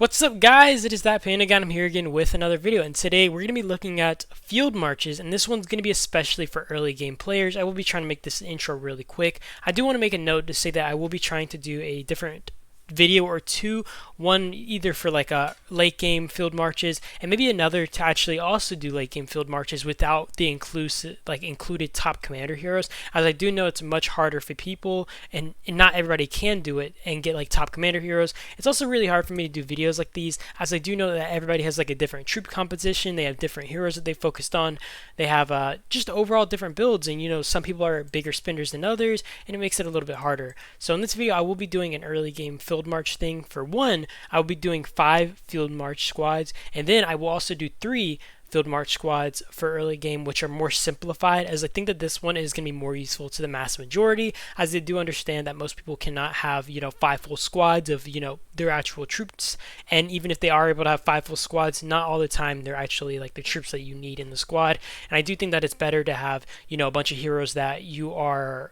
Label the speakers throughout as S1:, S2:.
S1: What's up, guys? It is that Panagon. I'm here again with another video, and today we're going to be looking at field marches, and this one's going to be especially for early game players. I will be trying to make this intro really quick. I do want to make a note to say that I will be trying to do a different video or two, one either for like a late game field marches and maybe another to actually also do late game field marches without the included top commander heroes, as I do know it's much harder for people and not everybody can do it and get like top commander heroes. It's also really hard for me to do videos like these, as I do know that everybody has like a different troop composition, they have different heroes that they focused on, they have just overall different builds, and some people are bigger spenders than others, and it makes it a little bit harder. So in this video I will be doing an early game field march thing. For one, I will be doing 5 field march squads, and then I will also do 3 field march squads for early game, which are more simplified, as I think that this one is going to be more useful to the mass majority, as they do understand that most people cannot have 5 full squads of their actual troops, and even if they are able to have 5 full squads, not all the time they're actually like the troops that you need in the squad. And I do think that it's better to have a bunch of heroes that you are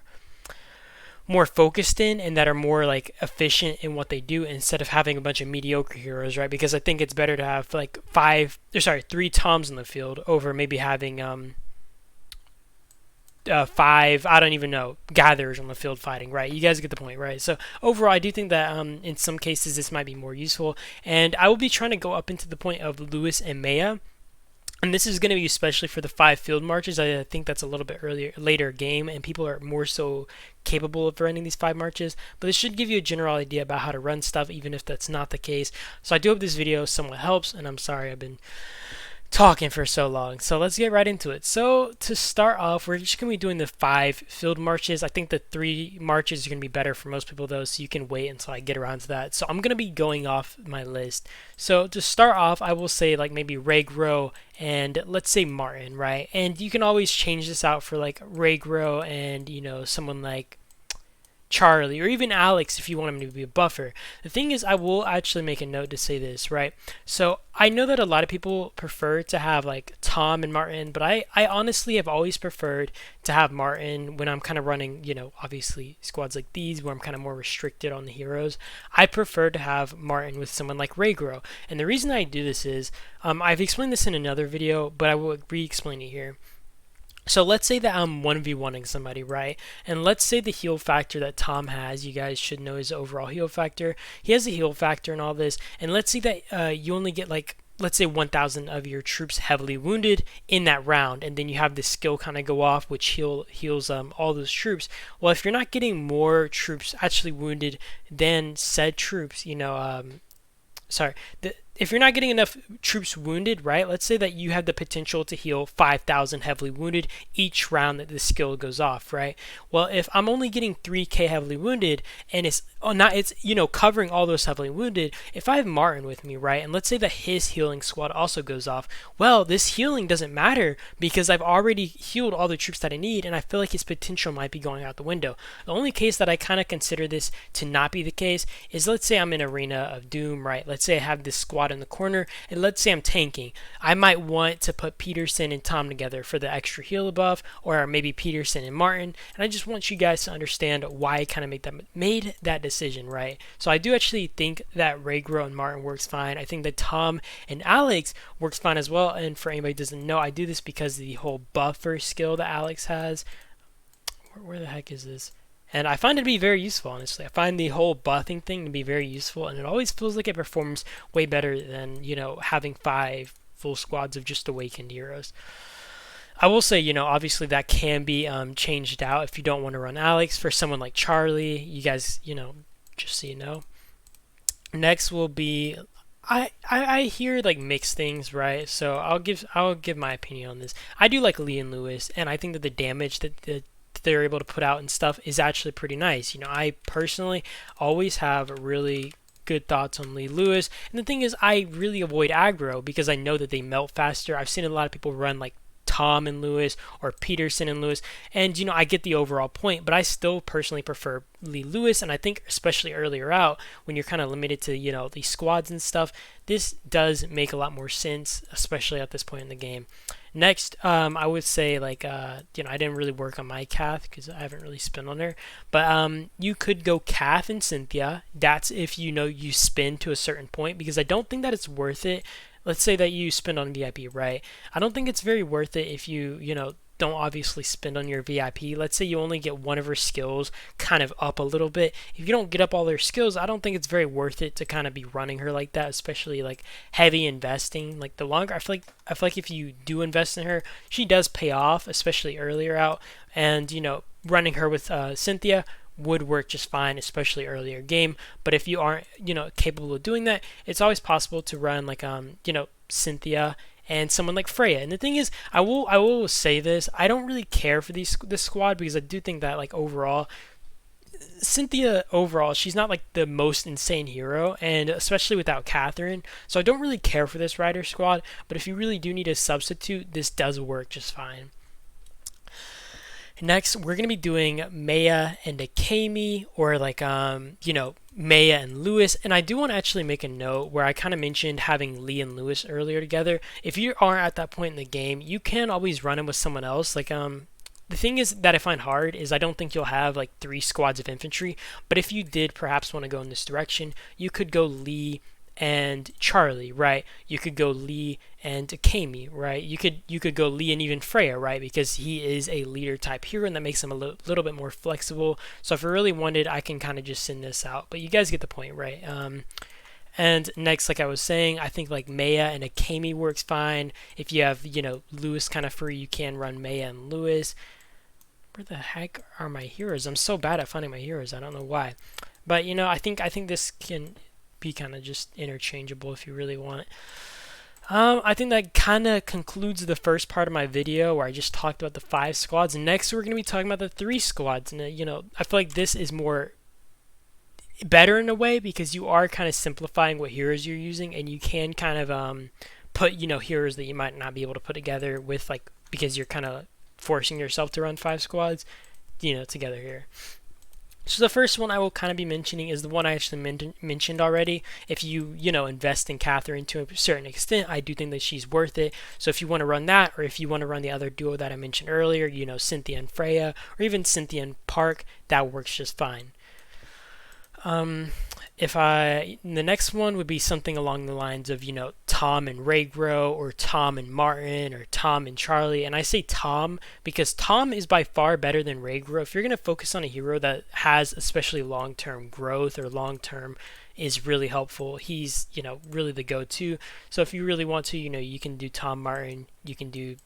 S1: more focused in and that are more like efficient in what they do, instead of having a bunch of mediocre heroes, right? Because I think it's better to have like 3 Toms in the field over maybe having 5, I don't even know, gatherers on the field fighting, right? You guys get the point, right? So overall, I do think that in some cases this might be more useful, and I will be trying to go up into the point of Lewis and Maya. And this is going to be especially for the 5 field marches. I think that's a little bit later game, and people are more so capable of running these 5 marches. But this should give you a general idea about how to run stuff, even if that's not the case. So I do hope this video somewhat helps, and I'm sorry I've been talking for so long. So let's get right into it. So to start off, we're just going to be doing the 5 field marches. I think the 3 marches are going to be better for most people though, so you can wait until I get around to that. So I'm going to be going off my list. So to start off, I will say like maybe Regro and let's say Martin, right? And you can always change this out for like Regro and someone like Charlie, or even Alex if you want him to be a buffer. The thing is, I will actually make a note to say this, right? So I know that a lot of people prefer to have like Tom and Martin, but I honestly have always preferred to have Martin when I'm kind of running, obviously squads like these where I'm kind of more restricted on the heroes. I prefer to have Martin with someone like Regro. And the reason I do this is, I've explained this in another video, but I will re-explain it here. So let's say that I'm 1v1ing somebody, right? And let's say the heal factor that Tom has, you guys should know his overall heal factor. He has a heal factor and all this. And let's say that you only get like, let's say 1,000 of your troops heavily wounded in that round. And then you have this skill kind of go off, which heals all those troops. Well, if you're not getting more troops actually wounded than said troops, if you're not getting enough troops wounded, right? Let's say that you have the potential to heal 5,000 heavily wounded each round that the skill goes off, right? Well, if I'm only getting 3k heavily wounded and it's covering all those heavily wounded, if I have Martin with me, right? And let's say that his healing squad also goes off, well, this healing doesn't matter because I've already healed all the troops that I need, and I feel like his potential might be going out the window. The only case that I kind of consider this to not be the case is, let's say I'm in Arena of Doom, right? Let's say I have this squad in the corner, and let's say I'm tanking. I might want to put Peterson and Tom together for the extra heal above, or maybe Peterson and Martin, and I just want you guys to understand why I kind of made that decision, right? So I do actually think that Regro and Martin works fine. I think that Tom and Alex works fine as well, and for anybody who doesn't know, I do this because of the whole buffer skill that Alex has. Where the heck is this? And I find it to be very useful, honestly. I find the whole buffing thing to be very useful, and it always feels like it performs way better than, having 5 full squads of just awakened heroes. I will say, obviously that can be changed out if you don't want to run Alex for someone like Charlie. You guys, just so you know. Next will be, I hear like mixed things, right? So I'll give my opinion on this. I do like Lee and Lewis, and I think that the damage that they're able to put out and stuff is actually pretty nice. I personally always have really good thoughts on Lee Lewis, and the thing is, I really avoid aggro because I know that they melt faster. I've seen a lot of people run like Tom and Lewis or Peterson and Lewis, and I get the overall point, but I still personally prefer Lee Lewis. And I think especially earlier out when you're kind of limited to these squads and stuff, this does make a lot more sense, especially at this point in the game. Next, I would say like I didn't really work on my Kath because I haven't really spin on her, but you could go Kath and Cynthia. That's if you spin to a certain point, because I don't think that it's worth it. Let's say that you spend on VIP, right? I don't think it's very worth it if you don't obviously spend on your VIP. Let's say you only get one of her skills kind of up a little bit. If you don't get up all her skills, I don't think it's very worth it to kind of be running her like that, especially like heavy investing. Like the longer I feel like if you do invest in her, she does pay off, especially earlier out. And running her with Cynthia would work just fine, especially earlier game. But if you aren't capable of doing that, it's always possible to run like Cynthia and someone like Freya. And the thing is, I will say this, I don't really care for this squad, because I do think that like overall Cynthia overall, she's not like the most insane hero, and especially without Catherine. So I don't really care for this rider squad, but if you really do need a substitute, this does work just fine. Next, we're going to be doing Maya and Akemi, or like, Maya and Lewis. And I do want to actually make a note where I kind of mentioned having Lee and Lewis earlier together. If you are at that point in the game, you can always run them with someone else. Like, the thing is that I find hard is I don't think you'll have like 3 squads of infantry. But if you did perhaps want to go in this direction, you could go Lee and Charlie, right? You could go Lee and Akemi, right? You could go Lee and even Freya, right? Because he is a leader type hero, and that makes him a little bit more flexible. So if I really wanted, I can kind of just send this out. But you guys get the point, right? And next, like I was saying, I think like Maya and Akemi works fine. If you have Lewis kind of free, you can run Maya and Lewis. Where the heck are my heroes? I'm so bad at finding my heroes. I don't know why. But I think this can be kind of just interchangeable if you really want. I think that kind of concludes the first part of my video where I just talked about the 5 squads. Next, we're going to be talking about the 3 squads. And I feel like this is more better in a way, because you are kind of simplifying what heroes you're using, and you can kind of put heroes that you might not be able to put together with, like, because you're kind of forcing yourself to run 5 squads together here. So the first one I will kind of be mentioning is the one I actually mentioned already. If you invest in Catherine to a certain extent, I do think that she's worth it. So if you want to run that, or if you want to run the other duo that I mentioned earlier, Cynthia and Freya, or even Cynthia and Park, that works just fine. The next one would be something along the lines of, Tom and Raygro, or Tom and Martin, or Tom and Charlie. And I say Tom because Tom is by far better than Raygro. If you're going to focus on a hero that has especially long-term growth, or long-term is really helpful, he's, really the go-to. So if you really want to, you can do Tom Martin, you can do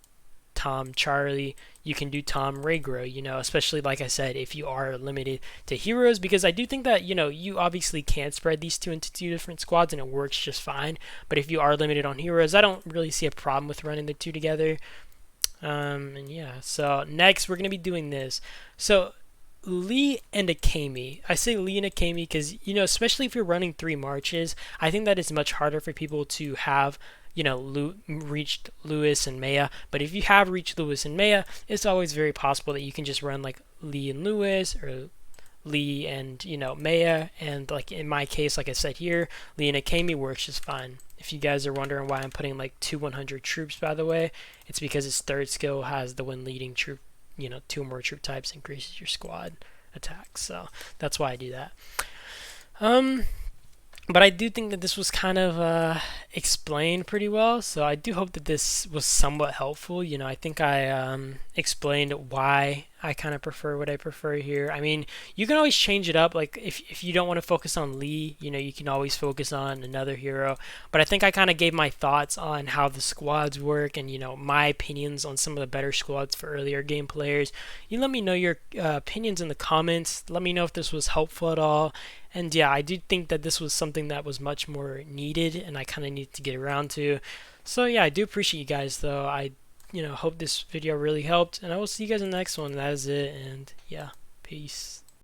S1: Tom Charlie, you can do Tom Raygro, especially like I said, if you are limited to heroes, because I do think that, you obviously can spread these 2 into 2 different squads and it works just fine. But if you are limited on heroes, I don't really see a problem with running the 2 together. And yeah, so next we're going to be doing this. So Lee and Akemi. I say Lee and Akemi because, especially if you're running 3 marches, I think that it's much harder for people to have reached Lewis and Maya. But if you have reached Lewis and Maya, it's always very possible that you can just run like Lee and Lewis, or Lee and Maya. And like in my case, like I said here, Lee and Akemi works just fine. If you guys are wondering why I'm putting like 2 100 troops, by the way, it's because its 3rd skill has the when leading troop, 2 or more troop types increases your squad attacks. So that's why I do that. But I do think that this was kind of explained pretty well, so I do hope that this was somewhat helpful. I think I explained why I kind of prefer what I prefer here. I mean, you can always change it up. Like, if you don't want to focus on Lee, you can always focus on another hero. But I think I kind of gave my thoughts on how the squads work, and, my opinions on some of the better squads for earlier game players. You let me know your opinions in the comments. Let me know if this was helpful at all. And yeah, I do think that this was something that was much more needed, and I kind of need to get around to. So yeah, I do appreciate you guys, though. I hope this video really helped, and I will see you guys in the next one. That is it, and yeah, peace.